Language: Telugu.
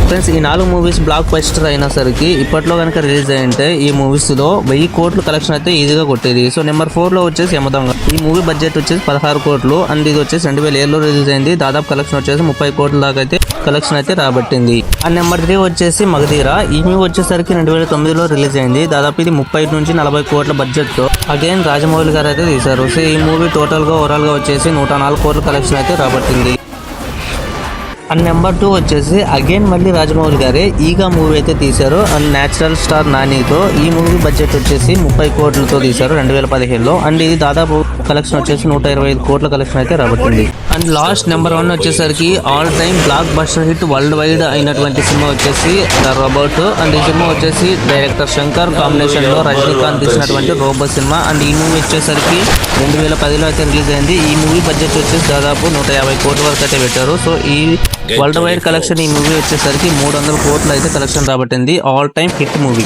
ఫ్రెండ్స్ ఈ 4 మూవీస్ బ్లాక్ బస్టర్ అయినా సరికి ఇప్పట్లో కనుక రిలీజ్ అయ్యింటే ఈ మూవీస్ లో 1000 కోట్లు కలెక్షన్ అయితే ఈజీగా కొట్టేది. సో నెంబర్ 4 లో వచ్చేసి యమదొంగ. ఈ మూవీ బడ్జెట్ వచ్చేసి 16 కోట్లు అండ్ ఇది వచ్చేసి 2007 లో రిలీజ్ అయింది. దాదాపు కలెక్షన్ వచ్చేసి 30 కోట్ల దాకా అయితే కలెక్షన్ అయితే రాబట్టింది. అండ్ నెంబర్ 3 వచ్చేసి మగధీర. ఈ మూవీ వచ్చేసరికి 2009 లో రిలీజ్ అయింది. దాదాపు ఇది 30 నుంచి 40 కోట్ల బడ్జెట్ తో అగైన్ రాజమౌళి గారు అయితే తీశారు. సో ఈ మూవీ టోటల్ గా ఓవరాల్ గా వచ్చేసి 104 కోట్ల కలెక్షన్ అయితే రాబట్టింది. అండ్ నెంబర్ 2 వచ్చేసి అగైన్ మళ్ళీ రాజమౌళి గారే ఈగా మూవీ అయితే తీశారు. అండ్ నేచురల్ స్టార్ నానితో ఈ మూవీ బడ్జెట్ వచ్చేసి 30 కోట్లతో తీశారు 2015లో. అండ్ ఇది దాదాపు కలెక్షన్ వచ్చేసి 125 కోట్ల కలెక్షన్ అయితే రాబట్టింది. అండ్ లాస్ట్ నెంబర్ 1 వచ్చేసరికి all time block buster hit world wide అయినటువంటి సినిమా వచ్చేసి ద రోబోట్. అండ్ ఈ సినిమా వచ్చేసి డైరెక్టర్ శంకర్ కాంబినేషన్ లో రజనీకాంత్ తీసినటువంటి రోబో సినిమా. అండ్ ఈ మూవీ వచ్చేసరికి 2010లో అయితే రిలీజ్ అయింది. ఈ మూవీ బడ్జెట్ వచ్చేసి దాదాపు 150 కోట్ల వరకు అయితే పెట్టారు. సో ఈ వరల్డ్ వైడ్ కలెక్షన్ ఈ మూవీ వచ్చేసరికి 300 కోట్లు అయితే కలెక్షన్ రాబట్టింది. All time hit movie.